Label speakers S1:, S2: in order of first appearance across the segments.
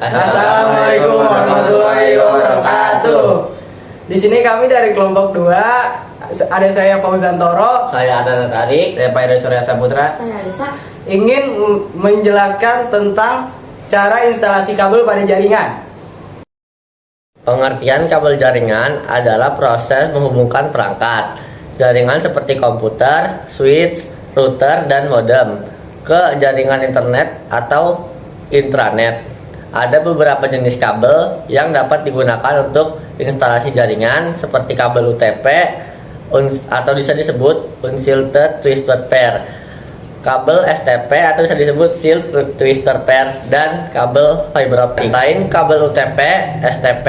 S1: Assalamualaikum warahmatullahi wabarakatuh. Di sini kami dari kelompok 2. Ada saya Fauzan Toro,
S2: Saya Adnan Tarik.
S1: saya Pak Surya Saputra.
S3: Saya Alisa.
S1: Ingin menjelaskan tentang cara instalasi kabel pada jaringan.
S2: Pengertian kabel jaringan adalah proses menghubungkan perangkat jaringan seperti komputer, switch, router, dan modem ke jaringan internet atau intranet. Ada beberapa jenis kabel yang dapat digunakan untuk instalasi jaringan seperti kabel UTP atau bisa disebut unshielded twisted pair, kabel STP atau bisa disebut shield twister pair, dan kabel fiber optik. Selain kabel UTP, STP,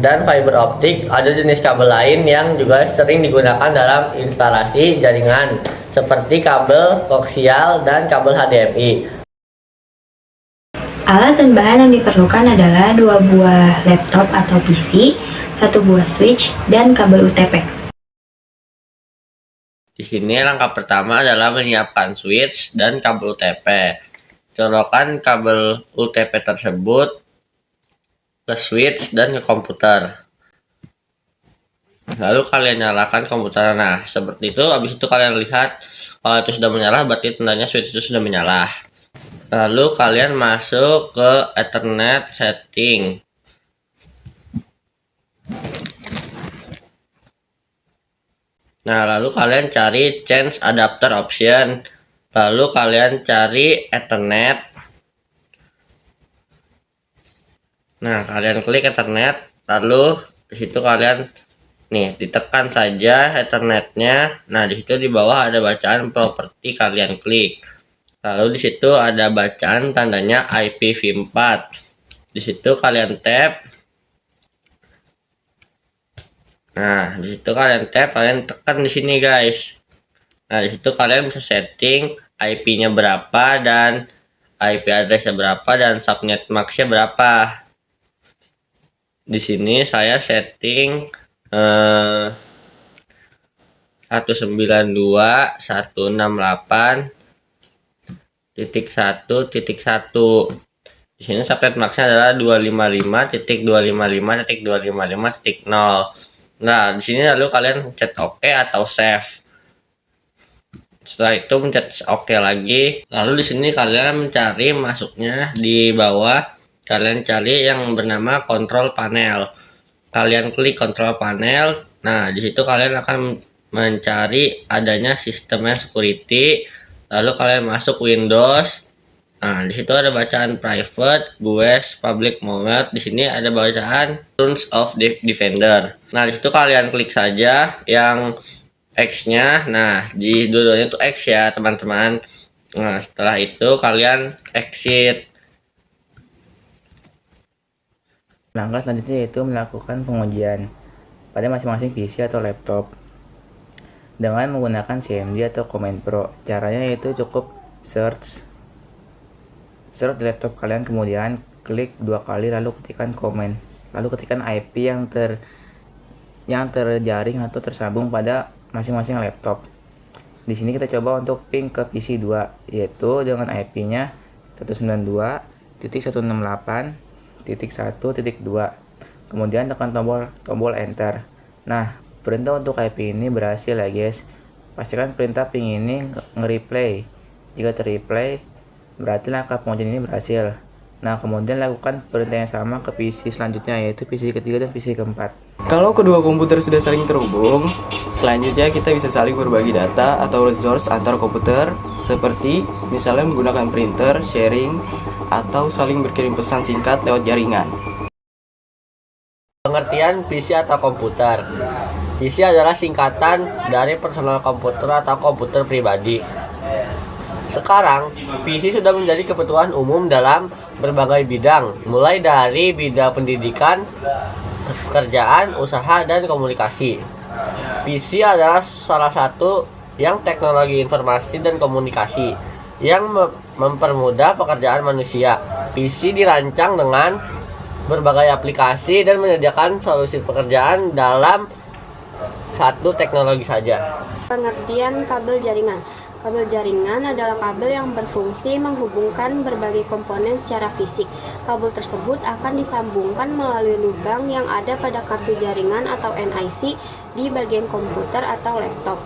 S2: dan fiber optik, ada jenis kabel lain yang juga sering digunakan dalam instalasi jaringan seperti kabel koaksial dan kabel HDMI.
S3: Alat dan bahan yang diperlukan adalah 2 buah laptop atau PC, 1 buah switch, dan kabel UTP.
S2: Di sini langkah pertama adalah menyiapkan switch dan kabel UTP. Colokan kabel UTP tersebut ke switch dan ke komputer. Lalu kalian nyalakan komputer. Nah, seperti itu. Habis itu kalian lihat kalau itu sudah menyala, berarti tandanya switch itu sudah menyala. Lalu kalian masuk ke Ethernet setting. Nah, lalu kalian cari change adapter option. Lalu kalian cari Ethernet. Nah, kalian klik Ethernet. Lalu di situ kalian ditekan saja Ethernetnya. Nah, di situ di bawah ada bacaan properti, kalian klik. Lalu di situ ada bacaan tandanya IPv4. Di situ kalian tap. Nah, di situ kalian tap, kalian tekan di sini, guys. Nah, di situ kalian bisa setting IP-nya berapa dan IP address-nya berapa dan subnet max-nya berapa. Di sini saya setting 192.168.1.1. Di sini subnet max-nya adalah 255.255.255.0. Nah, di sini lalu kalian pencet OK atau save. Setelah itu pencet OK lagi. Lalu di sini kalian mencari masuknya di bawah. Kalian cari yang bernama control panel. Kalian klik control panel. Nah, di situ kalian akan mencari adanya sistemnya security. Lalu kalian masuk Windows. Nah, di situ ada bacaan private, GUES, public mode. Di sini ada bacaan Rules of Defender. Nah, di situ kalian klik saja yang X-nya. Nah, di dua-duanya itu X ya, teman-teman. Nah, setelah itu kalian exit.
S4: Langkah selanjutnya yaitu melakukan pengujian pada masing-masing PC atau laptop dengan menggunakan CMD atau Command Pro. Caranya yaitu cukup search di laptop kalian, kemudian klik 2 kali, lalu ketikkan command, lalu ketikkan IP yang terjaring atau tersambung pada masing-masing laptop. Di sini kita coba untuk ping ke PC 2, yaitu dengan IP-nya 192.168.1.2. Kemudian tekan tombol enter. Nah, perintah untuk IP ini berhasil ya, guys. Pastikan perintah ping ini nge-replay. Jika ter-replay, berarti langkah pengujian ini berhasil. Nah, kemudian lakukan perintah yang sama ke PC selanjutnya, yaitu PC ketiga dan PC keempat.
S1: Kalau kedua komputer sudah saling terhubung, selanjutnya kita bisa saling berbagi data atau resource antar komputer, seperti misalnya menggunakan printer, sharing, atau saling berkirim pesan singkat lewat jaringan.
S2: Pengertian PC atau komputer. PC adalah singkatan dari personal komputer atau komputer pribadi. Sekarang, PC sudah menjadi kebutuhan umum dalam berbagai bidang, mulai dari bidang pendidikan, pekerjaan, usaha, dan komunikasi. PC adalah salah satu yang teknologi informasi dan komunikasi yang mempermudah pekerjaan manusia. PC dirancang dengan berbagai aplikasi dan menyediakan solusi pekerjaan dalam satu teknologi saja.
S3: Pengertian kabel jaringan.
S5: Kabel jaringan adalah kabel yang berfungsi menghubungkan berbagai komponen secara fisik. Kabel tersebut akan disambungkan melalui lubang yang ada pada kartu jaringan atau NIC di bagian komputer atau laptop.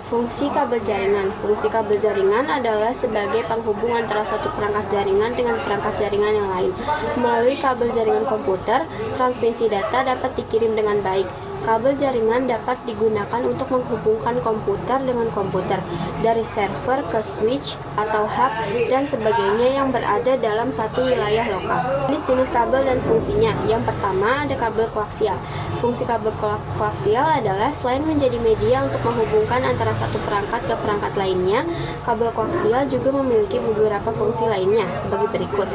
S5: Fungsi kabel jaringan. Fungsi kabel jaringan adalah sebagai penghubung antara satu perangkat jaringan dengan perangkat jaringan yang lain. Melalui kabel jaringan komputer, transmisi data dapat dikirim dengan baik. Kabel jaringan dapat digunakan untuk menghubungkan komputer dengan komputer, dari server ke switch atau hub dan sebagainya yang berada dalam satu wilayah lokal. Jenis-jenis kabel dan fungsinya. Yang pertama ada kabel koaksial. Fungsi kabel koaksial adalah selain menjadi media untuk menghubungkan antara satu perangkat ke perangkat lainnya, kabel koaksial juga memiliki beberapa fungsi lainnya sebagai berikut.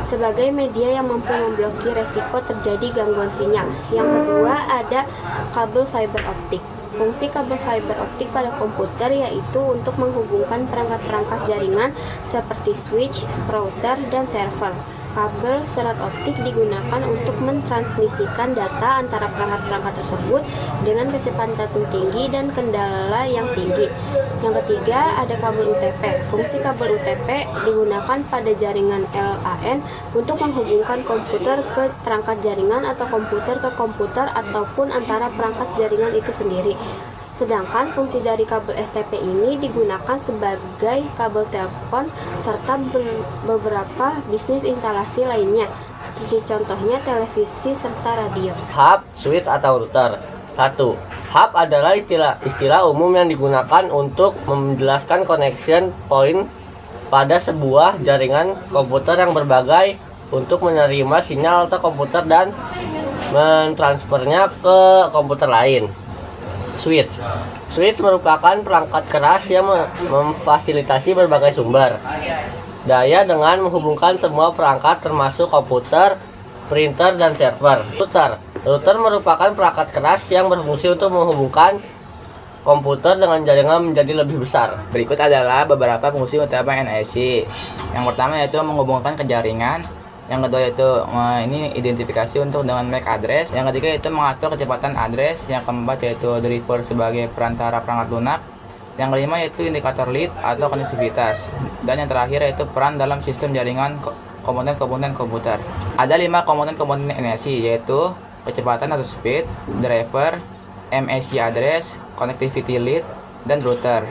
S5: Sebagai media yang mampu memblokir resiko terjadi gangguan sinyal. Yang kedua ada kabel fiber optik. Fungsi kabel fiber optik pada komputer yaitu untuk menghubungkan perangkat-perangkat jaringan seperti switch, router, dan server. Kabel serat optik digunakan untuk mentransmisikan data antara perangkat-perangkat tersebut dengan kecepatan tinggi dan kendala yang tinggi. Yang ketiga ada kabel UTP. Fungsi kabel UTP digunakan pada jaringan LAN untuk menghubungkan komputer ke perangkat jaringan atau komputer ke komputer ataupun antara perangkat jaringan itu sendiri. Sedangkan fungsi dari kabel STP ini digunakan sebagai kabel telepon serta beberapa bisnis instalasi lainnya, seperti contohnya televisi serta radio.
S2: Hub, switch atau router. 1. Hub adalah istilah umum yang digunakan untuk menjelaskan connection point pada sebuah jaringan komputer yang berbagai untuk menerima sinyal atau komputer dan mentransfernya ke komputer lain. Switch merupakan perangkat keras yang memfasilitasi berbagai sumber daya dengan menghubungkan semua perangkat termasuk komputer, printer, dan server. Router merupakan perangkat keras yang berfungsi untuk menghubungkan komputer dengan jaringan menjadi lebih besar.
S4: Berikut adalah beberapa fungsi utama NIC. Yang pertama yaitu menghubungkan ke jaringan. Yang kedua yaitu ini identifikasi untuk dengan MAC address. Yang ketiga yaitu mengatur kecepatan address. Yang keempat yaitu driver sebagai perantara perangkat lunak. Yang kelima yaitu indikator lead atau konektivitas. Dan yang terakhir yaitu peran dalam sistem jaringan komponen-komponen komputer. Ada 5 komponen-komponen NIC yaitu kecepatan atau speed, driver, MAC address, connectivity lead, dan router.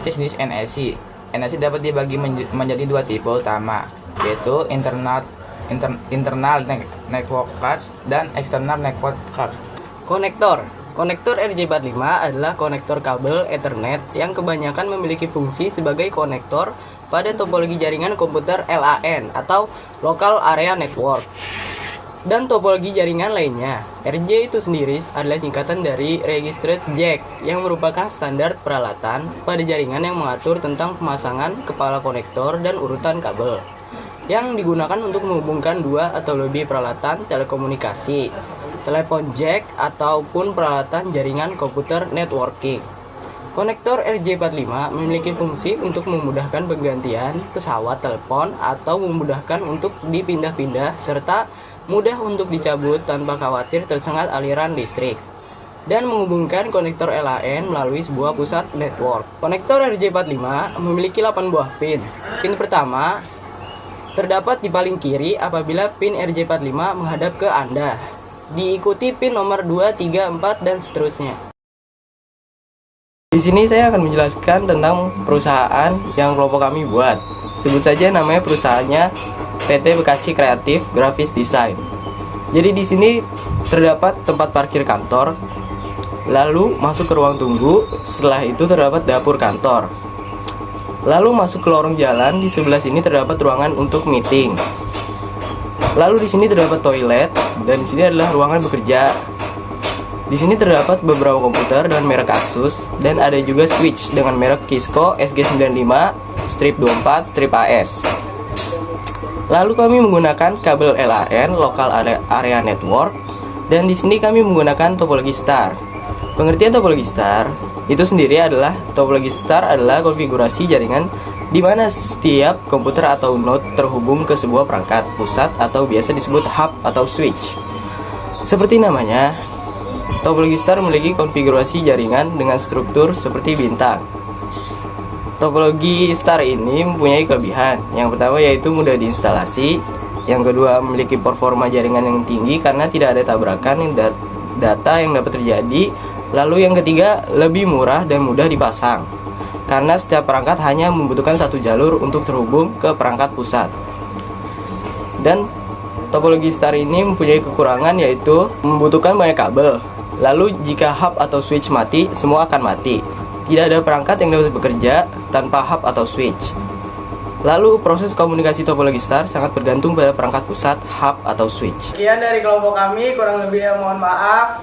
S4: Jenis NIC. NIC dapat dibagi menjadi 2 tipe utama, yaitu internal network cards dan external network cards.
S1: Konektor RJ45 adalah konektor kabel Ethernet yang kebanyakan memiliki fungsi sebagai konektor pada topologi jaringan komputer LAN atau Local Area Network dan topologi jaringan lainnya. RJ itu sendiri adalah singkatan dari Registered Jack yang merupakan standar peralatan pada jaringan yang mengatur tentang pemasangan kepala konektor dan urutan kabel yang digunakan untuk menghubungkan 2 atau lebih peralatan telekomunikasi, telepon jack, ataupun peralatan jaringan komputer networking. Konektor RJ45 memiliki fungsi untuk memudahkan penggantian pesawat telepon atau memudahkan untuk dipindah-pindah serta mudah untuk dicabut tanpa khawatir tersengat aliran listrik dan menghubungkan konektor LAN melalui sebuah pusat network. Konektor RJ45 memiliki 8 buah pin. Pin pertama terdapat di paling kiri apabila pin RJ45 menghadap ke Anda. Diikuti pin nomor 2, 3, 4, dan seterusnya. Di sini saya akan menjelaskan tentang perusahaan yang kelompok kami buat. Sebut saja namanya perusahaannya PT Bekasi Kreatif Grafis Design. Jadi di sini terdapat tempat parkir kantor, lalu masuk ke ruang tunggu, setelah itu terdapat dapur kantor. Lalu masuk ke lorong jalan, di sebelah sini terdapat ruangan untuk meeting. Lalu di sini terdapat toilet dan di sini adalah ruangan bekerja. Di sini terdapat beberapa komputer dengan merek Asus dan ada juga switch dengan merek Kisco SG95, strip 24, strip AS. Lalu kami menggunakan kabel LAN Local Area Network dan di sini kami menggunakan topologi star. Pengertian topologi star itu sendiri adalah konfigurasi jaringan di mana setiap komputer atau node terhubung ke sebuah perangkat pusat atau biasa disebut hub atau switch. Seperti namanya, topologi star memiliki konfigurasi jaringan dengan struktur seperti bintang. Topologi Star ini mempunyai kelebihan. Yang pertama yaitu mudah diinstalasi. Yang kedua, memiliki performa jaringan yang tinggi karena tidak ada tabrakan data yang dapat terjadi. Lalu yang ketiga, lebih murah dan mudah dipasang karena setiap perangkat hanya membutuhkan satu jalur untuk terhubung ke perangkat pusat. Dan topologi Star ini mempunyai kekurangan yaitu membutuhkan banyak kabel. Lalu jika hub atau switch mati, semua akan mati. Tidak ada perangkat yang dapat bekerja tanpa hub atau switch. Lalu proses komunikasi topologi Star sangat bergantung pada perangkat pusat, hub atau switch.
S6: Sekian dari kelompok kami, kurang lebihnya mohon maaf.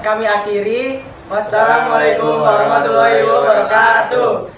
S6: Kami akhiri. Wassalamualaikum warahmatullahi wabarakatuh.